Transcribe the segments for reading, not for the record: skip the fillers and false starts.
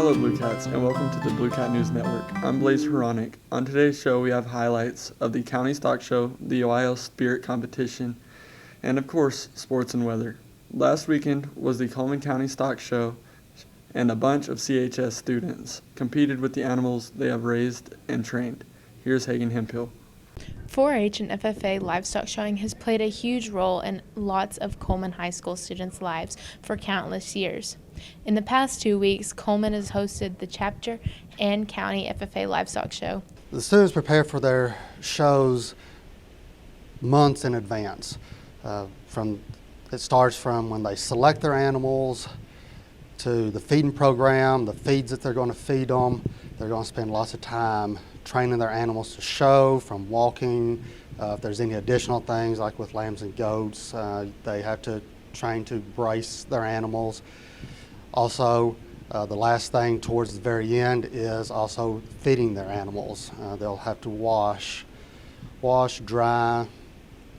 Hello Bluecats, and welcome to the Bluecat News Network. I'm Hronek. On today's show we have highlights of the County Stock Show, the UIL Spirit Competition, and of course, sports and weather. Last weekend was the Coleman County Stock Show, and a bunch of CHS students competed with the animals they have raised and trained. Here's Hagen Hemphill. 4-H and FFA livestock showing has played a huge role in lots of Coleman High School students' lives for countless years. In the past 2 weeks, Coleman has hosted the chapter and county FFA livestock show. The students prepare for their shows months in advance. It starts from when they select their animals to the feeding program, the feeds that they're going to feed them. They're going to spend lots of time training their animals to show, from walking. If there's any additional things like with lambs and goats, they have to train to brace their animals. Also, the last thing towards the very end is also feeding their animals. They'll have to wash, dry,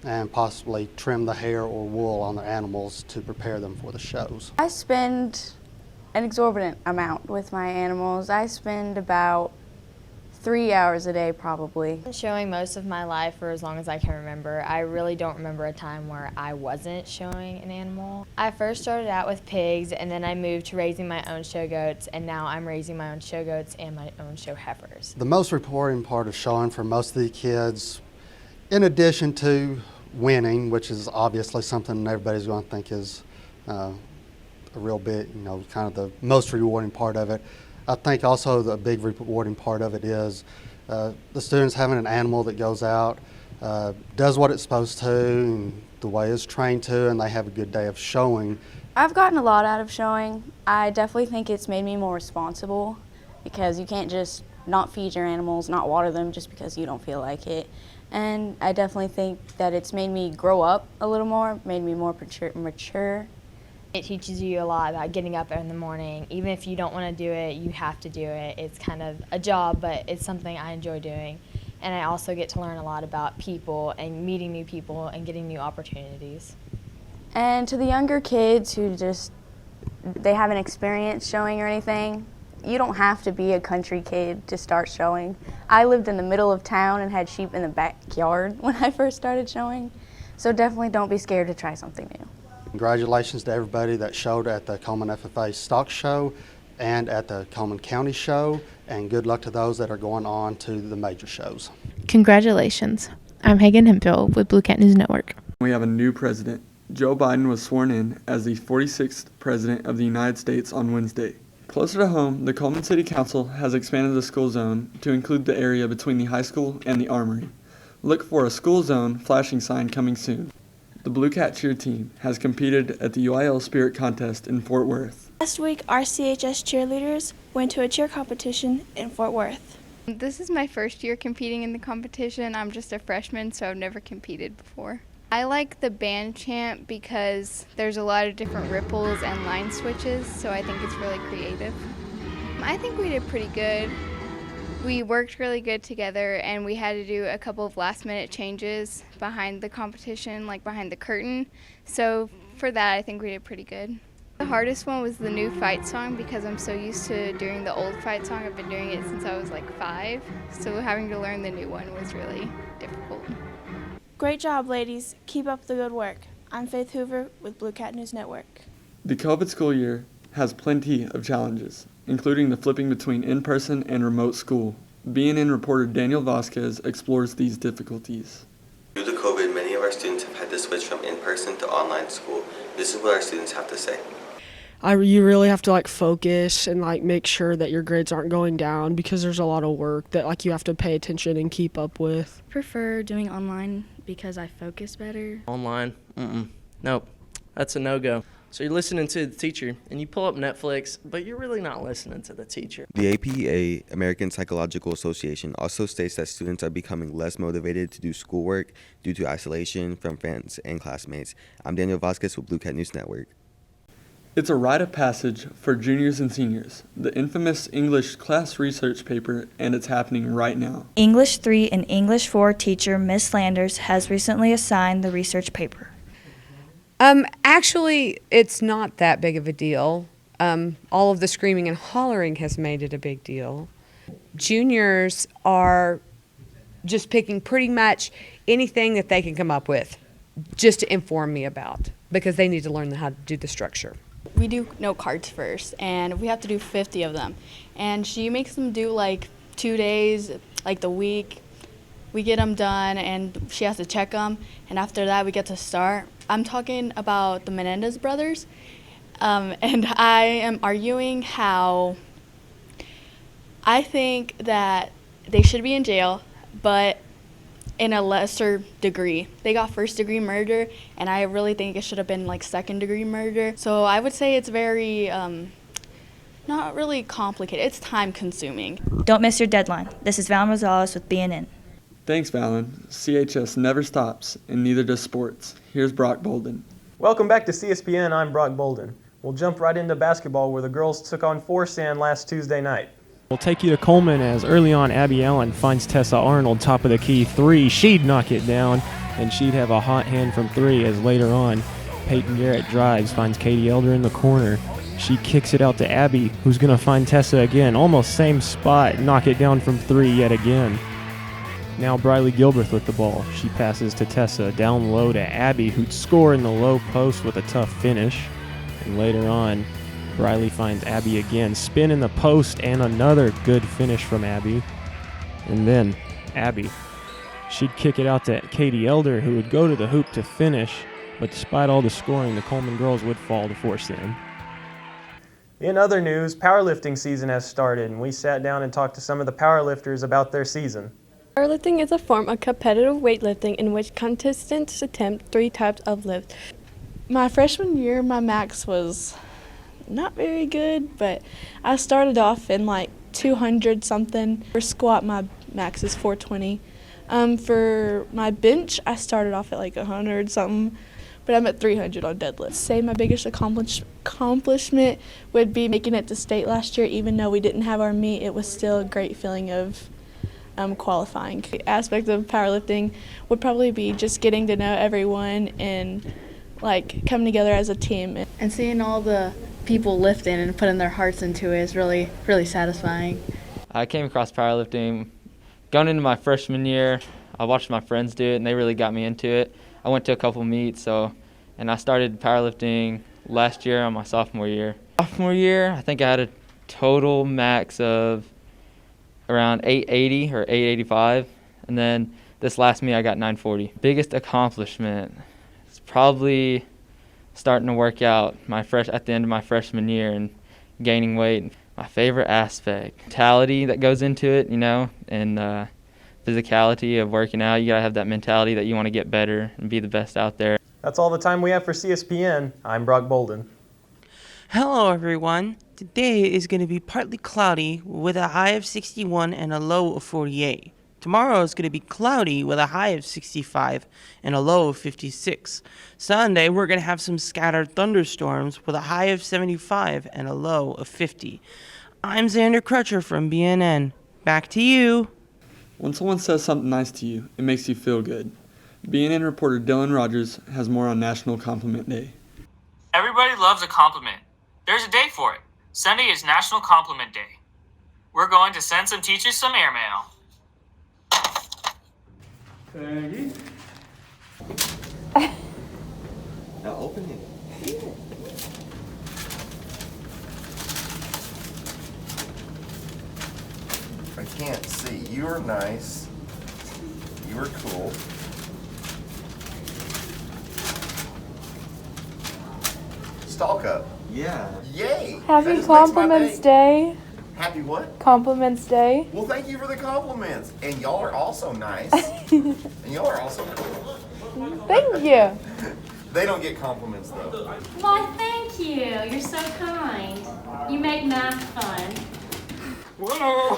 and possibly trim the hair or wool on their animals to prepare them for the shows. I spend an exorbitant amount with my animals. I spend about 3 hours a day probably. Showing most of my life for as long as I can remember. I really don't remember a time where I wasn't showing an animal. I first started out with pigs, and then I moved to raising my own show goats, and now I'm raising my own show goats and my own show heifers. The most rewarding part of showing for most of the kids, in addition to winning, which is obviously something everybody's going to think is a real bit, kind of the most rewarding part of it, I think also the big rewarding part of it is the students having an animal that goes out, does what it's supposed to, and the way it's trained to, and they have a good day of showing. I've gotten a lot out of showing. I definitely think it's made me more responsible, because you can't just not feed your animals, not water them just because you don't feel like it. And I definitely think that it's made me grow up a little more, made me more mature. It teaches you a lot about getting up in the morning. Even if you don't want to do it, you have to do it. It's kind of a job, but it's something I enjoy doing. And I also get to learn a lot about people and meeting new people and getting new opportunities. And to the younger kids who they haven't experienced showing or anything, you don't have to be a country kid to start showing. I lived in the middle of town and had sheep in the backyard when I first started showing. So definitely don't be scared to try something new. Congratulations to everybody that showed at the Coleman FFA Stock Show and at the Coleman County Show, and good luck to those that are going on to the major shows. Congratulations. I'm Hagen Hemphill with Bluecat News Network. We have a new president. Joe Biden was sworn in as the 46th President of the United States on Wednesday. Closer to home, the Coleman City Council has expanded the school zone to include the area between the high school and the armory. Look for a school zone flashing sign coming soon. The Bluecat cheer team has competed at the UIL Spirit Contest in Fort Worth. Last week, our CHS cheerleaders went to a cheer competition in Fort Worth. This is my first year competing in the competition. I'm just a freshman, so I've never competed before. I like the band chant because there's a lot of different ripples and line switches, so I think it's really creative. I think we did pretty good. We worked really good together, and we had to do a couple of last-minute changes behind the competition, like behind the curtain. So for that, I think we did pretty good. The hardest one was the new fight song, because I'm so used to doing the old fight song. I've been doing it since I was like 5, so having to learn the new one was really difficult. Great job, ladies. Keep up the good work. I'm Faith Hoover with Bluecat News Network. The COVID school year has plenty of challenges, including the flipping between in-person and remote school. BNN reporter Daniel Vasquez explores these difficulties. Due to COVID, many of our students have had to switch from in-person to online school. This is what our students have to say. You really have to focus and make sure that your grades aren't going down, because there's a lot of work that you have to pay attention and keep up with. Prefer doing online because I focus better. Online? Nope. That's a no-go. So you're listening to the teacher, and you pull up Netflix, but you're really not listening to the teacher. The APA, American Psychological Association, also states that students are becoming less motivated to do schoolwork due to isolation from friends and classmates. I'm Daniel Vasquez with Bluecat News Network. It's a rite of passage for juniors and seniors, the infamous English class research paper, and it's happening right now. English 3 and English 4 teacher Miss Landers has recently assigned the research paper. Actually, it's not that big of a deal. All of the screaming and hollering has made it a big deal. Juniors are just picking pretty much anything that they can come up with just to inform me about, because they need to learn how to do the structure. We do note cards first, and we have to do 50 of them. And she makes them do like 2 days, like the week. We get them done, and she has to check them. And after that, we get to start. I'm talking about the Menendez brothers, and I am arguing how I think that they should be in jail, but in a lesser degree. They got first-degree murder, and I really think it should have been like second-degree murder. So I would say it's very, not really complicated. It's time-consuming. Don't miss your deadline. This is Valen Rosales with BNN. Thanks, Valen. CHS never stops, and neither does sports. Here's Brock Bolden. Welcome back to CSPN. I'm Brock Bolden. We'll jump right into basketball, where the girls took on Forsan last Tuesday night. We'll take you to Coleman as early on Abby Allen finds Tessa Arnold top of the key three. She'd knock it down, and she'd have a hot hand from three as later on Peyton Garrett drives, finds Katie Elder in the corner. She kicks it out to Abby, who's going to find Tessa again. Almost same spot, knock it down from three yet again. Now Briley Gilbreth with the ball. She passes to Tessa, down low to Abby, who'd score in the low post with a tough finish. And later on, Briley finds Abby again, spin in the post, and another good finish from Abby. And then Abby, she'd kick it out to Katie Elder, who would go to the hoop to finish, but despite all the scoring, the Coleman girls would fall to Forsan. In other news, powerlifting season has started, and we sat down and talked to some of the powerlifters about their season. Powerlifting is a form of competitive weightlifting in which contestants attempt 3 types of lifts. My freshman year, my max was not very good, but I started off in like 200 something. For squat, my max is 420. For my bench, I started off at like 100 something, but I'm at 300 on deadlift. Say my biggest accomplishment would be making it to state last year. Even though we didn't have our meet, it was still a great feeling of qualifying. The aspect of powerlifting would probably be just getting to know everyone and like coming together as a team. And seeing all the people lifting and putting their hearts into it is really, really satisfying. I came across powerlifting going into my freshman year. I watched my friends do it, and they really got me into it. I went to a couple meets, and I started powerlifting last year on my sophomore year. Sophomore year, I think I had a total max of around 880 or 885, and then this last meet I got 940. Biggest accomplishment is probably starting to work out at the end of my freshman year and gaining weight. My favorite aspect, mentality that goes into it, and physicality of working out. You gotta have that mentality that you want to get better and be the best out there. That's all the time we have for CSPN. I'm Brock Bolden. Hello everyone. Today is going to be partly cloudy with a high of 61 and a low of 48. Tomorrow is going to be cloudy with a high of 65 and a low of 56. Sunday, we're going to have some scattered thunderstorms with a high of 75 and a low of 50. I'm Xander Crutcher from BNN. Back to you. When someone says something nice to you, it makes you feel good. BNN reporter Dylan Rogers has more on National Compliment Day. Everybody loves a compliment. There's a day for it. Sunday is National Compliment Day. We're going to send some teachers some airmail. Peggy? Now open it. I can't see. You were nice. You were cool. Stalk up. Yeah. Yay! Happy Compliments Day. Happy what? Compliments Day. Well, thank you for the compliments. And y'all are also nice. And y'all are also cool. Thank you. They don't get compliments, though. Why, thank you. You're so kind. You make math fun. Whoa!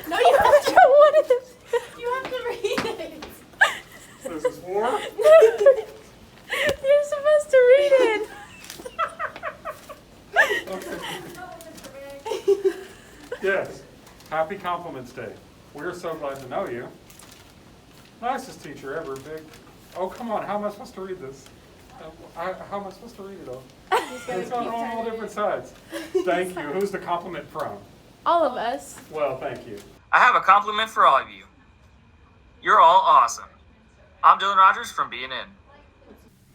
No, you have to show one of them. You have to read it. This is for? You're supposed to read it. Yes. Happy Compliments Day. We're so glad to know you. Nicest teacher ever, Big. Oh, come on. How am I supposed to read this? How am I supposed to read it all? It's on all different sides. Thank you. Who's the compliment from? All of us. Well, thank you. I have a compliment for all of you. You're all awesome. I'm Dylan Rogers from B&N.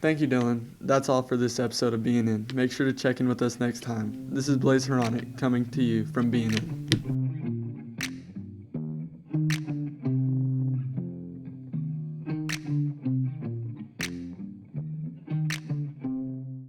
Thank you, Dylan. That's all for this episode of B&N. Make sure to check in with us next time. This is Blaze Hronek coming to you from B&N.